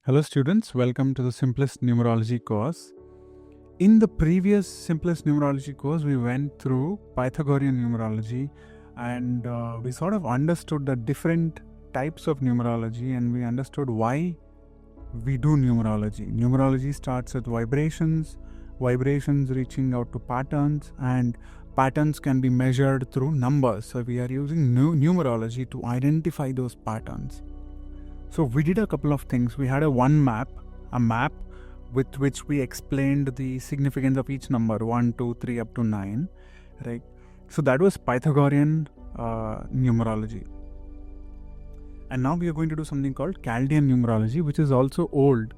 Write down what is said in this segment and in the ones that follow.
Hello students, welcome to the simplest numerology course. In the previous simplest numerology course, we went through Pythagorean numerology and we sort of understood the different types of numerology and we understood why we do numerology. Numerology starts with vibrations reaching out to patterns, and patterns can be measured through numbers. So we are using numerology to identify those patterns. So we did a couple of things. We had a map with which we explained the significance of each number 1, 2, 3 up to 9, right? So that was Pythagorean numerology. And now we are going to do something called Chaldean numerology, which is also old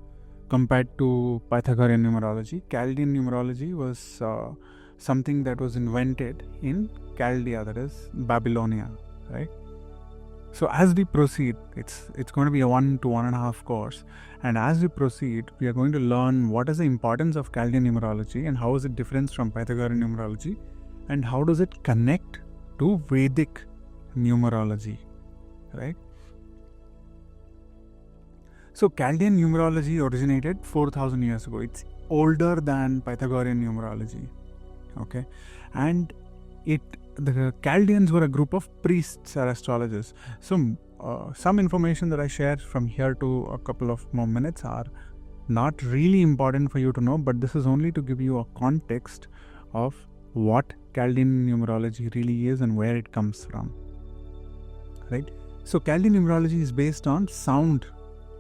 compared to Pythagorean numerology. Chaldean numerology was something that was invented in Chaldea, that is Babylonia, right? So as we proceed, it's going to be a 1 to 1.5 course, and as we proceed, we are going to learn what is the importance of Chaldean numerology and how is it different from Pythagorean numerology, and how does it connect to Vedic numerology, right? So Chaldean numerology originated 4,000 years ago. It's older than Pythagorean numerology, okay, and the Chaldeans were a group of priests or astrologers. So some information that I share from here to a couple of more minutes are not really important for you to know, but this is only to give you a context of what Chaldean numerology really is and where it comes from, right? So Chaldean numerology is based on sound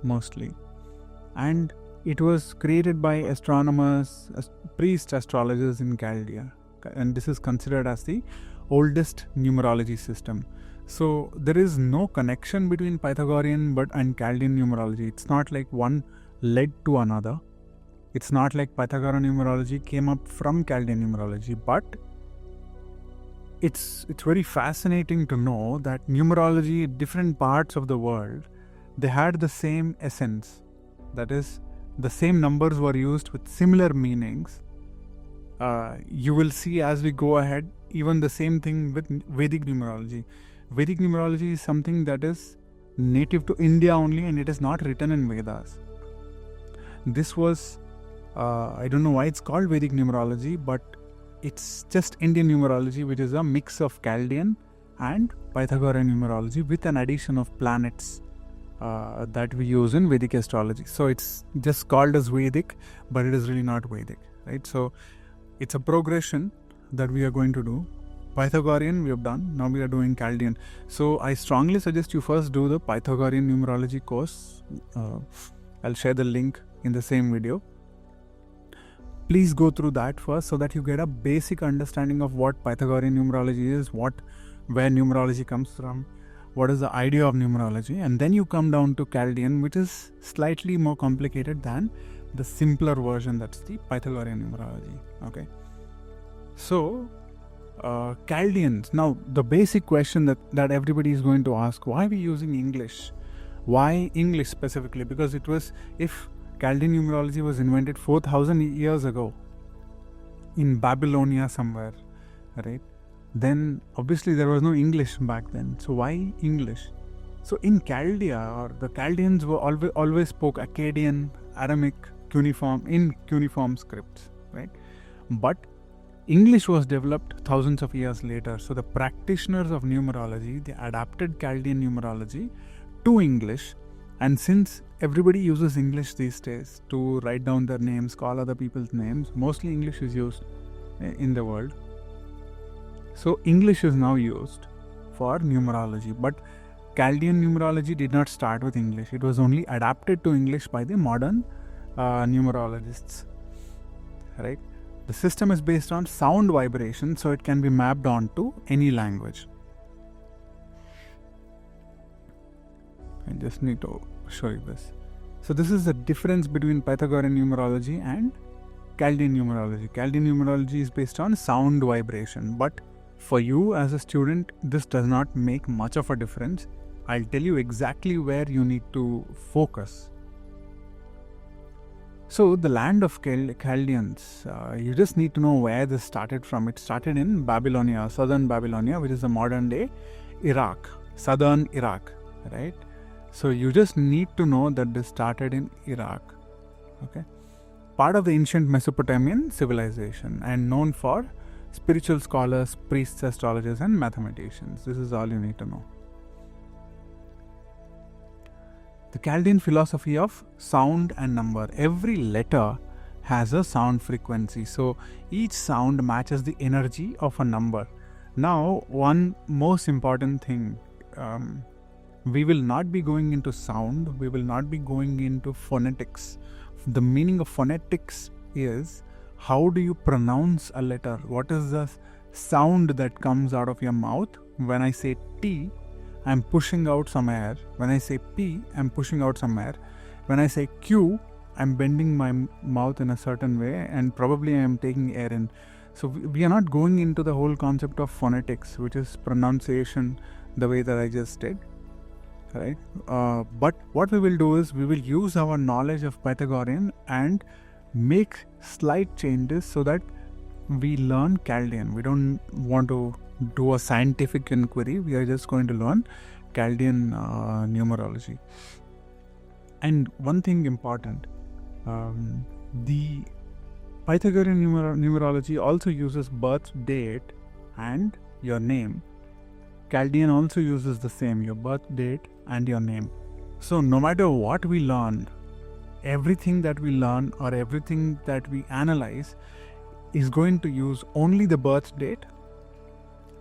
mostly, and it was created by astronomers, priest astrologers in Chaldea, and this is considered as the oldest numerology system. So there is no connection between Pythagorean and Chaldean numerology. It's not like one led to another. It's not like Pythagorean numerology came up from Chaldean numerology, but it's very fascinating to know that numerology, different parts of the world, they had the same essence. That is, the same numbers were used with similar meanings. You will see as we go ahead, even the same thing with Vedic numerology. Vedic numerology is something that is native to India only, and it is not written in Vedas. This was, I don't know why it's called Vedic numerology, but it's just Indian numerology, which is a mix of Chaldean and Pythagorean numerology with an addition of planets that we use in Vedic astrology. So it's just called as Vedic, but it is really not Vedic, right? So it's a progression that we are going to do. Pythagorean we have done, now we are doing Chaldean. So I strongly suggest you first do the Pythagorean numerology course. I'll share the link in the same video. Please go through that first so that you get a basic understanding of what Pythagorean numerology is, where numerology comes from, what is the idea of numerology, and then you come down to Chaldean, which is slightly more complicated than the simpler version, that's the Pythagorean numerology, okay? So, Chaldeans. Now, the basic question that everybody is going to ask, why are we using English? Why English specifically? Because if Chaldean numerology was invented 4,000 years ago in Babylonia somewhere, right? Then obviously there was no English back then. So why English? So in Chaldea, or the Chaldeans were always spoke Akkadian, Aramic, cuneiform scripts, right? But English was developed thousands of years later. So the practitioners of numerology, they adapted Chaldean numerology to English. And since everybody uses English these days to write down their names, call other people's names, mostly English is used in the world. So English is now used for numerology. But Chaldean numerology did not start with English. It was only adapted to English by the modern numerologists, right? The system is based on sound vibration, so it can be mapped onto any language. I just need to show you this. So this is the difference between Pythagorean numerology and Chaldean numerology. Chaldean numerology is based on sound vibration, but for you as a student, this does not make much of a difference. I'll tell you exactly where you need to focus. So the land of Chaldeans, you just need to know where this started from. It started in Babylonia, southern Babylonia, which is the modern day Iraq, southern Iraq, right? So you just need to know that this started in Iraq. Okay, part of the ancient Mesopotamian civilization and known for spiritual scholars, priests, astrologers, and mathematicians. This is all you need to know. The Chaldean philosophy of sound and number. Every letter has a sound frequency. So each sound matches the energy of a number. Now, one most important thing, we will not be going into sound, we will not be going into phonetics. The meaning of phonetics is how do you pronounce a letter? What is the sound that comes out of your mouth? When I say T, I'm pushing out some air. When I say P, I'm pushing out some air. When I say Q, I'm bending my mouth in a certain way and probably I'm taking air in. So we are not going into the whole concept of phonetics, which is pronunciation, the way that I just did. Right? But what we will do is we will use our knowledge of Pythagorean and make slight changes so that we learn Chaldean. We don't want to do a scientific inquiry. We are just going to learn Chaldean numerology. And one thing important, the Pythagorean numerology also uses birth date and your name. Chaldean also uses the same, your birth date and your name. So no matter what we learn, everything that we learn or everything that we analyze is going to use only the birth date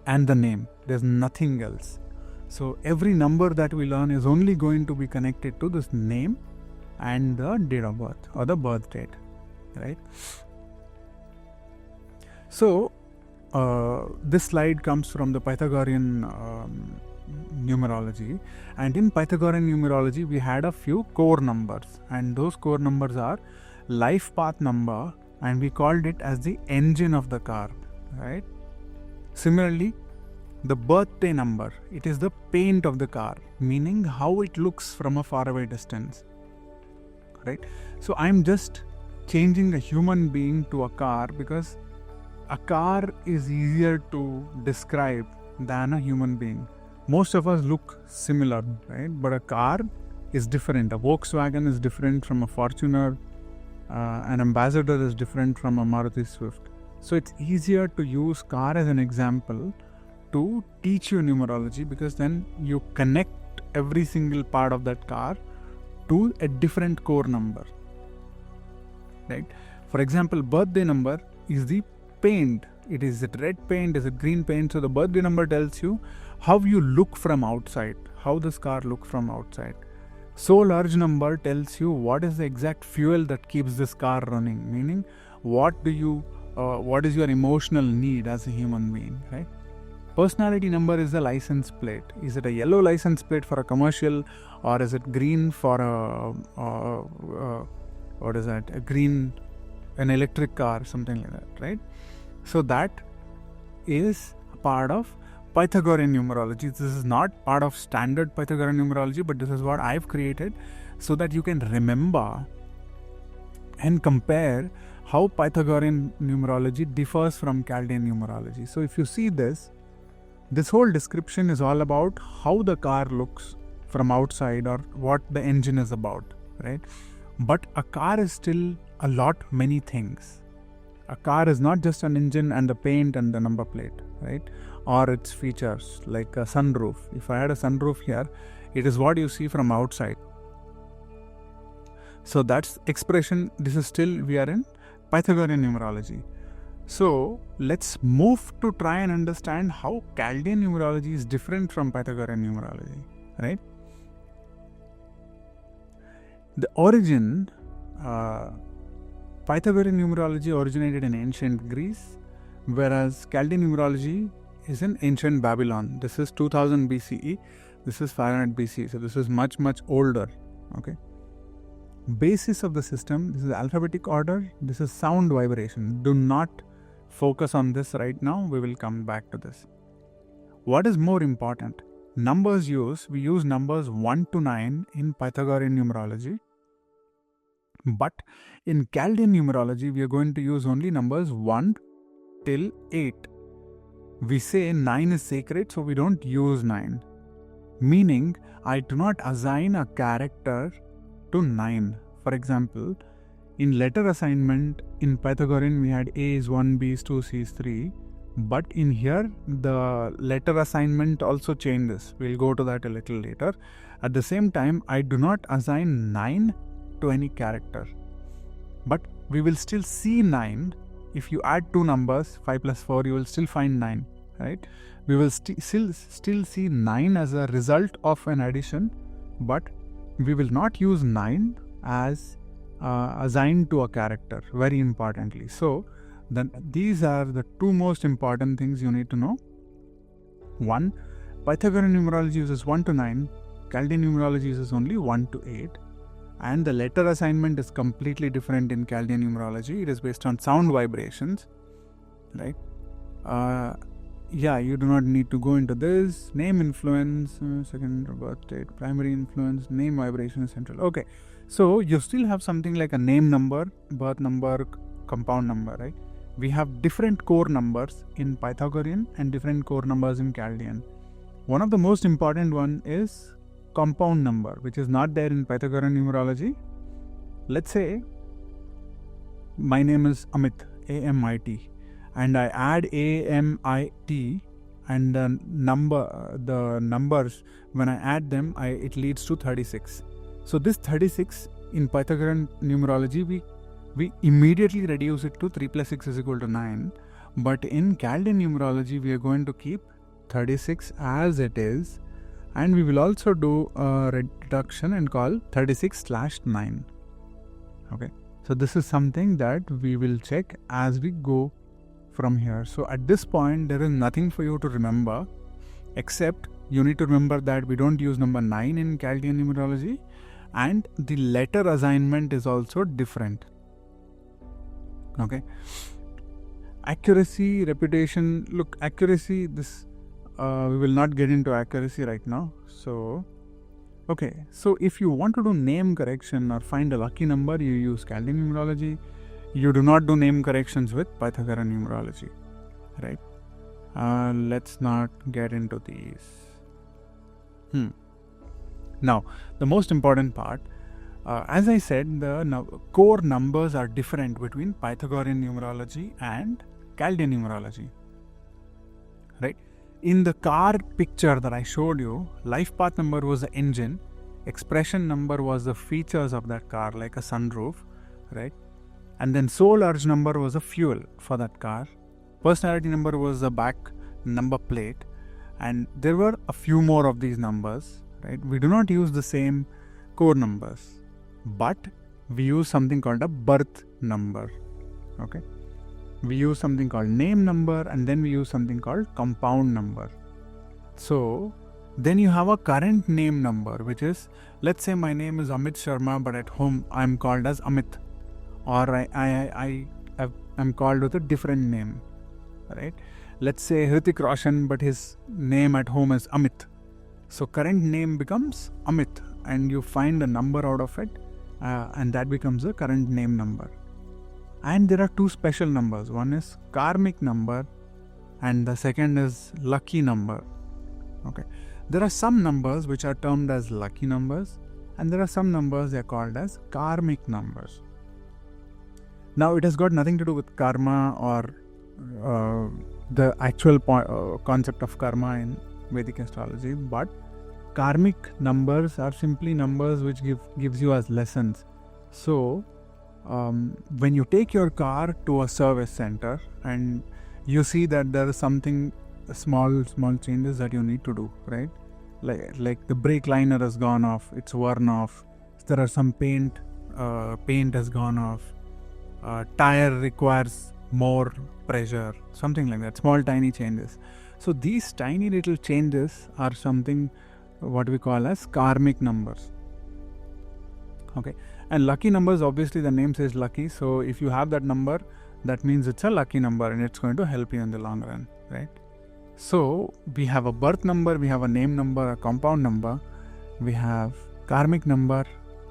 and the name. There's nothing else. So every number that we learn is only going to be connected to this name and the date of birth or the birth date, right? So this slide comes from the Pythagorean numerology, and in Pythagorean numerology we had a few core numbers, and those core numbers are life path number, and we called it as the engine of the car, right? Similarly, the birthday number, it is the paint of the car, meaning how it looks from a faraway distance, right? So I'm just changing a human being to a car because a car is easier to describe than a human being. Most of us look similar, right? But a car is different. A Volkswagen is different from a Fortuner. An Ambassador is different from a Maruti Swift. So it's easier to use car as an example to teach you numerology, because then you connect every single part of that car to a different core number, right? For example, birthday number is the paint. Is it red paint? Is it green paint? So the birthday number tells you how you look from outside, how this car looks from outside. So large number tells you what is the exact fuel that keeps this car running, meaning what is your emotional need as a human being, right? Personality number is the license plate. Is it a yellow license plate for a commercial, or is it green for an electric car, something like that, right? So that is a part of Pythagorean numerology. This is not part of standard Pythagorean numerology, but this is what I've created so that you can remember and compare how Pythagorean numerology differs from Chaldean numerology. So if you see this whole description is all about how the car looks from outside or what the engine is about, right? But a car is still many things. A car is not just an engine and the paint and the number plate, right? Or its features like a sunroof. If I had a sunroof here, it is what you see from outside. So that's expression. This is still, we are in Pythagorean numerology. So let's move to try and understand how Chaldean numerology is different from Pythagorean numerology, right? The origin, Pythagorean numerology originated in ancient Greece, whereas Chaldean numerology is in ancient Babylon. This is 2000 BCE, this is 500 BCE, so this is much, much older, okay? Basis of the system, this is alphabetic order, this is sound vibration. Do not focus on this right now, we will come back to this. What is more important? Numbers we use numbers 1 to 9 in Pythagorean numerology, but in Chaldean numerology, we are going to use only numbers 1 till 8. We say 9 is sacred, so we don't use 9. meaning I do not assign a character to 9. For example, in letter assignment in Pythagorean we had A is 1, B is 2, C is 3. But in here the letter assignment also changes. We'll go to that a little later. At the same time, I do not assign 9 to any character. But we will still see 9. If you add two numbers, 5 plus 4, you will still find 9. Right? We will still see 9 as a result of an addition, but we will not use 9 as assigned to a character, very importantly. So, then these are the two most important things you need to know. 1. Pythagorean numerology uses 1 to 9. Chaldean numerology uses only 1 to 8. And the letter assignment is completely different in Chaldean numerology. It is based on sound vibrations. Right? You do not need to go into this. Name influence, second birth date, primary influence, name vibration is central. Okay. So you still have something like a name number, birth number, compound number, right? We have different core numbers in Pythagorean and different core numbers in Chaldean. One of the most important one is compound number, which is not there in Pythagorean numerology. Let's say my name is Amit, A-M-I-T, and I add A-M-I-T, and the numbers, when I add them, it leads to 36. So this 36 in Pythagorean numerology, we immediately reduce it to 3 plus 6 is equal to 9. But in Chaldean numerology, we are going to keep 36 as it is, and we will also do a reduction and call 36/9. Okay, so this is something that we will check as we go from here. So at this point, there is nothing for you to remember, except you need to remember that we don't use number 9 in Chaldean numerology, and the letter assignment is also different. Okay, accuracy, reputation. Look, accuracy, this we will not get into accuracy right now. So okay, so if you want to do name correction or find a lucky number, you use Chaldean numerology. You do not do name corrections with Pythagorean numerology, right? Let's not get into these. Now, the most important part, as I said, the core numbers are different between Pythagorean numerology and Chaldean numerology, right? In the car picture that I showed you, life path number was the engine, expression number was the features of that car, like a sunroof, right? And then soul urge number was the fuel for that car, personality number was the back number plate, and there were a few more of these numbers, right? We do not use the same core numbers, but we use something called a birth number. Okay, we use something called name number, and then we use something called compound number. So then you have a current name number, which is, let's say my name is Amit Sharma, but at home I'm called as Amit, or I'm called with a different name, right? Let's say Hrithik Roshan, but his name at home is Amit. So current name becomes Amit, and you find a number out of it, and that becomes a current name number. And there are two special numbers. One is karmic number, and the second is lucky number. Okay, there are some numbers which are termed as lucky numbers, and there are some numbers they are called as karmic numbers. Now, it has got nothing to do with karma or the actual concept of karma in Vedic astrology, but karmic numbers are simply numbers which gives you as lessons. So when you take your car to a service center and you see that there is something small changes that you need to do, right? Like the brake liner has gone off, it's worn off, there are some paint has gone off, tire requires more pressure, something like that, small tiny changes. So these tiny little changes are something what we call as karmic numbers. Okay, and lucky numbers, obviously the name says lucky, so if you have that number, that means it's a lucky number and it's going to help you in the long run, right? So we have a birth number, we have a name number, a compound number, we have karmic number,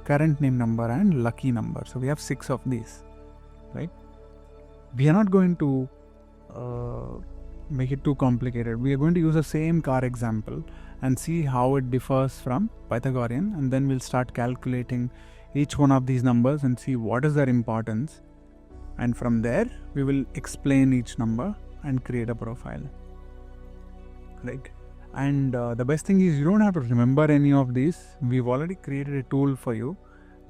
current name number, and lucky number. So we have 6 of these, right? We are not going to make it too complicated. We are going to use the same car example and see how it differs from Pythagorean, and then we'll start calculating each one of these numbers and see what is their importance, and from there we will explain each number and create a profile, right? And the best thing is you don't have to remember any of these. We've already created a tool for you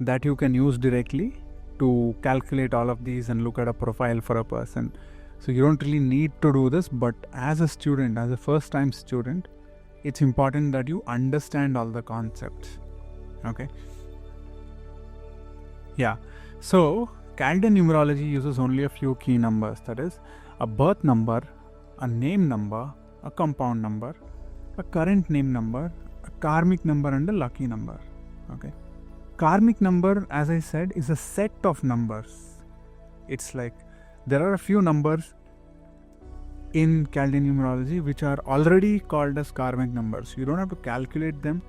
that you can use directly to calculate all of these and look at a profile for a person. So you don't really need to do this, but as a student, as a first time student, it's important that you understand all the concepts. Okay. Yeah. So Chaldean numerology uses only a few key numbers, that is a birth number, a name number, a compound number, a current name number, a karmic number, and a lucky number. Okay. Karmic number, as I said, is a set of numbers. It's like there are a few numbers in Chaldean numerology which are already called as karmic numbers. You don't have to calculate them.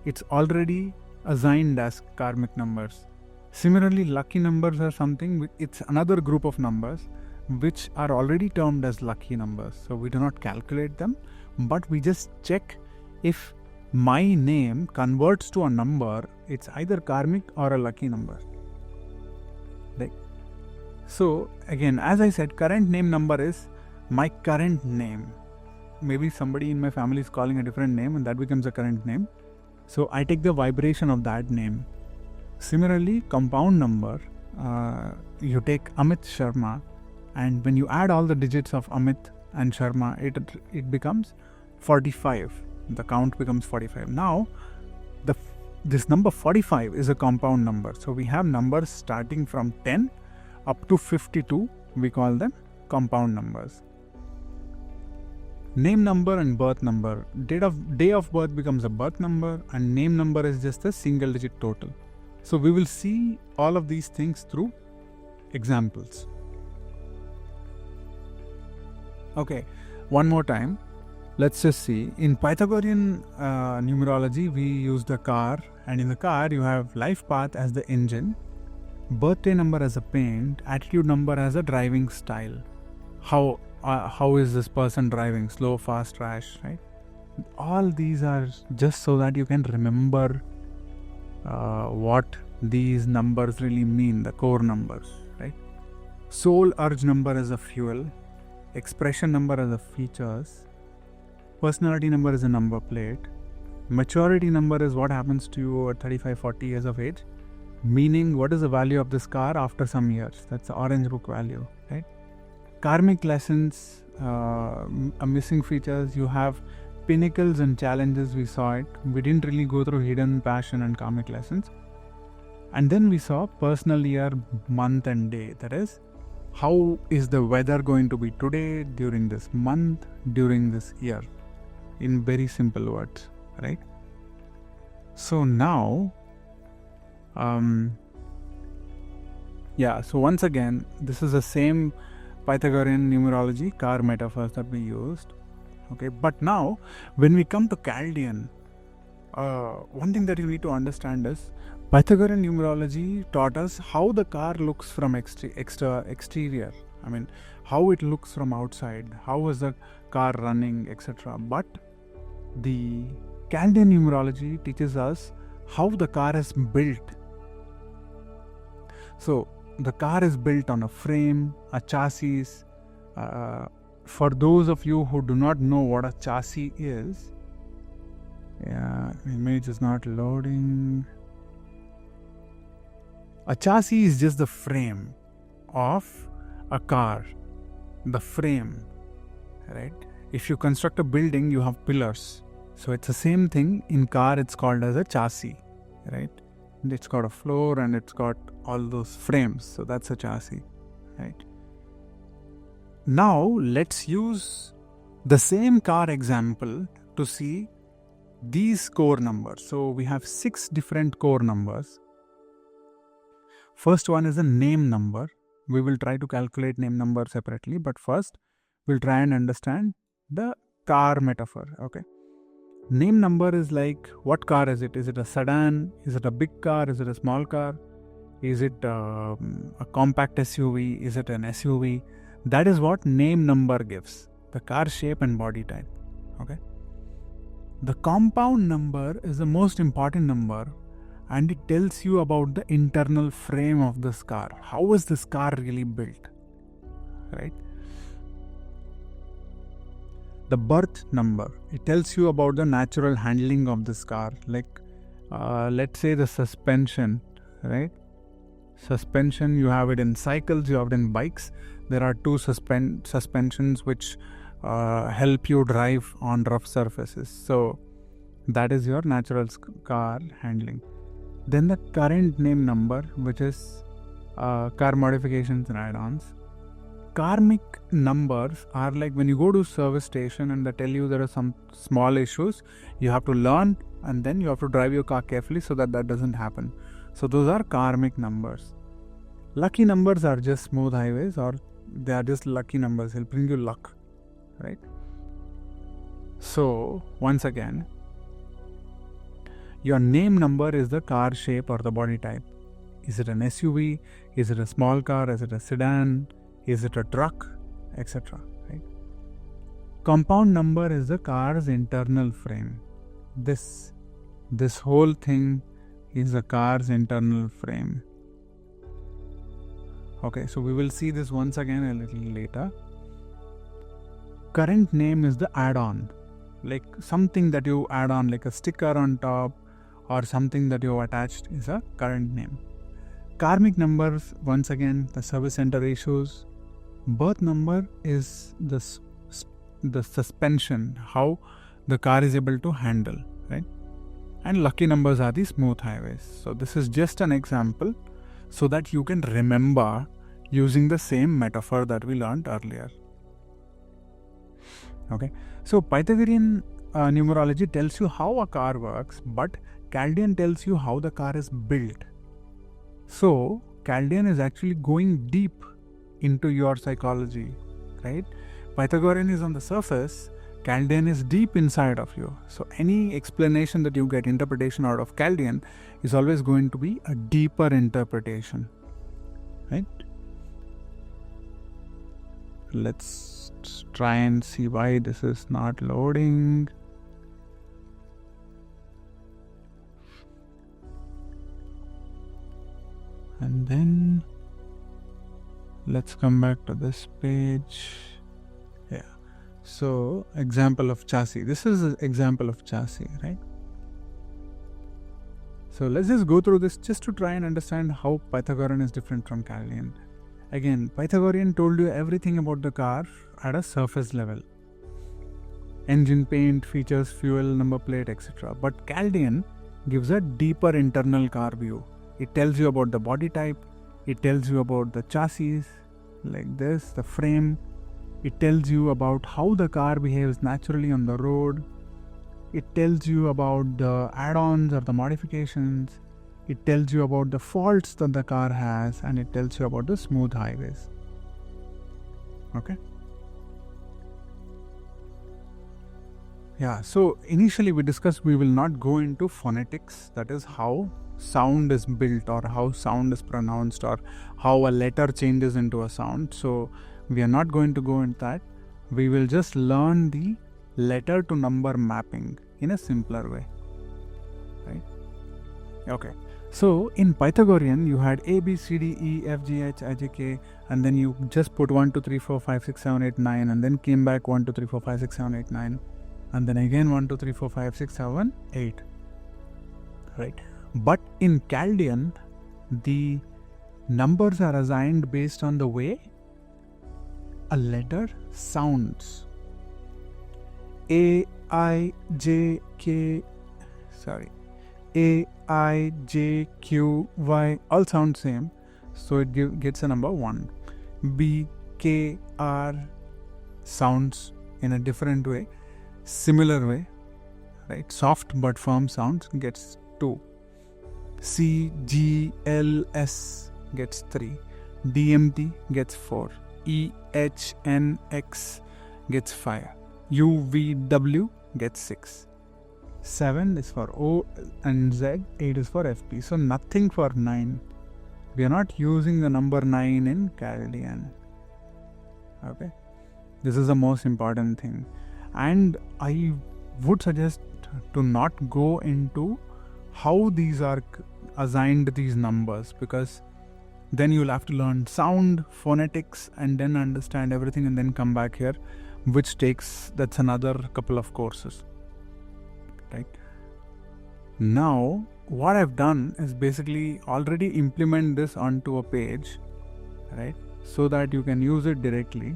It's already assigned as karmic numbers. Similarly, lucky numbers are something, it's another group of numbers which are already termed as lucky numbers. So we do not calculate them, but we just check if my name converts to a number, it's either karmic or a lucky number. Right? So again, as I said, current name number is my current name. Maybe somebody in my family is calling a different name and that becomes a current name. So I take the vibration of that name. Similarly, compound number, you take Amit Sharma, and when you add all the digits of Amit and Sharma, it becomes 45. The count becomes 45. Now, this number 45 is a compound number. So we have numbers starting from 10 up to 52. We call them compound numbers. Name number and birth number. Day of birth becomes a birth number, and name number is just a single digit total. So we will see all of these things through examples. Okay, one more time. Let's just see. In Pythagorean numerology, we use the car, and in the car you have life path as the engine, birthday number as a paint, attitude number as a driving style. How is this person driving? Slow, fast, rash, right? All these are just so that you can remember what these numbers really mean, the core numbers, right? Soul urge number as a fuel, expression number as a features, personality number is a number plate, maturity number is what happens to you at 35-40 years of age, meaning what is the value of this car after some years. That's the orange book value, right? Karmic lessons, missing features, you have pinnacles and challenges. We saw it. We didn't really go through hidden passion and karmic lessons. And then we saw personal year, month and day. That is, how is the weather going to be today, during this month, during this year, in very simple words, right? So now, so once again, this is the same Pythagorean numerology car metaphors that we used. Okay, but now when we come to Chaldean, one thing that you need to understand is Pythagorean numerology taught us how the car looks from exterior. I mean, how it looks from outside, how is the car running, etc. But the Chaldean numerology teaches us how the car is built. So the car is built on a frame, a chassis. For those of you who do not know what a chassis is, image is not loading. A chassis is just the frame of a car, the frame, right? If you construct a building, you have pillars. So it's the same thing. In car, it's called as a chassis, right? And it's got a floor and it's got all those frames. So that's a chassis, right? Now let's use the same car example to see these core numbers. So we have 6 different core numbers. First one is a name number. We will try to calculate name number separately, but first we'll try and understand the car metaphor. Okay. Name number is like, what car is it? Is it a sedan? Is it a big car? Is it a small car? Is it a compact SUV? Is it an SUV? That is what name number gives. the car shape and body type. Okay. The compound number is the most important number, and it tells you about the internal frame of this car. How is this car really built? Right? The birth number, it tells you about the natural handling of this car. Like, let's say the suspension, right? Suspension, you have it in cycles, you have it in bikes. There are two suspensions which help you drive on rough surfaces. So that is your natural car handling. Then the current name number, which is car modifications and add-ons. Karmic numbers are like when you go to service station and they tell you there are some small issues, you have to learn and then you have to drive your car carefully so that doesn't happen. So those are karmic numbers. Lucky numbers are just smooth highways, or they are just lucky numbers. They'll bring you luck, right? So once again, your name number is the car shape or the body type. Is it an SUV? Is it a small car? Is it a sedan? Is it a truck? Etc. Right? Compound number is the car's internal frame. This whole thing is the car's internal frame. Okay, so we will see this once again a little later. Current name is the add-on, like something that you add on, like a sticker on top or something that you attached is a current name. Karmic numbers, once again, the service center issues. Birth number is the suspension, how the car is able to handle, right? And lucky numbers are the smooth highways. So this is just an example so that you can remember using the same metaphor that we learned earlier. Okay, so Pythagorean numerology tells you how a car works, but Chaldean tells you how the car is built. So Chaldean is actually going deep into your psychology, right? Pythagorean is on the surface, Chaldean is deep inside of you. So any explanation that you get, interpretation out of Chaldean, is always going to be a deeper interpretation, right? Let's try and see why this is not loading. And then let's come back to this page. Yeah. So example of chassis. This is an example of chassis, right? So let's just go through this just to try and understand how Pythagorean is different from Chaldean. Again, Pythagorean told you everything about the car at a surface level. Engine paint, features, fuel, number plate, etc. But Chaldean gives a deeper internal car view. It tells you about the body type. It tells you about the chassis, like this, the frame. It tells you about how the car behaves naturally on the road. It tells you about the add-ons or the modifications. It tells you about the faults that the car has, and it tells you about the smooth highways. Okay? Yeah, so initially we discussed we will not go into phonetics, that is how sound is built or how sound is pronounced or how a letter changes into a sound. So we are not going to go into that. We will just learn the letter to number mapping in a simpler way, right? Okay, so in Pythagorean you had A, B, C, D, E, F, G, H, I, J, K, and then you just put 1, 2, 3, 4, 5, 6, 7, 8, 9, and then came back 1, 2, 3, 4, 5, 6, 7, 8, 9, and then again 1, 2, 3, 4, 5, 6, 7, 8, right? But in Chaldean, the numbers are assigned based on the way a letter sounds. A, I, J, K, A, I, J, Q, Y, all sound same. So it gets a number 1. B, K, R sounds in a different way, similar way, right? Soft but firm sounds gets 2. C, G, L, S gets 3. D, M, T gets 4. E, H, N, X gets 5. U, V, W gets 6. 7 is for O and Z. 8 is for F, P. So nothing for 9. We are not using the number 9 in Chaldean. Okay. This is the most important thing. And I would suggest to not go into how these are assigned these numbers, because then you'll have to learn sound, phonetics, and then understand everything and then come back here, that's another couple of courses, right? Now, what I've done is basically already implement this onto a page, right? So that you can use it directly.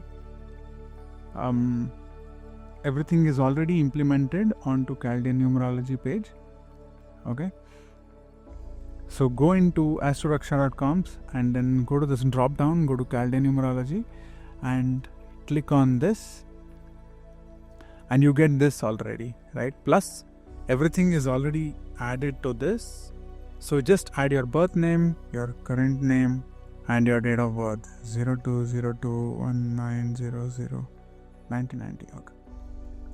Everything is already implemented onto Chaldean Numerology page. Okay. So go into astroraksha.com and then go to this drop down, go to Chaldean Numerology and click on this, and you get this already, right? Plus everything is already added to this. So just add your birth name, your current name, and your date of birth, 020219001990. Okay.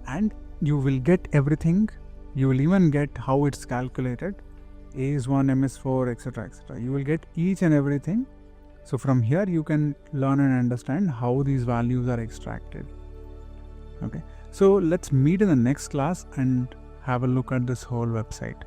And you will get everything. You will even get how it's calculated, A is 1, M is 4, etc., etc. You will get each and everything. So from here you can learn and understand how these values are extracted. Okay. So let's meet in the next class and have a look at this whole website.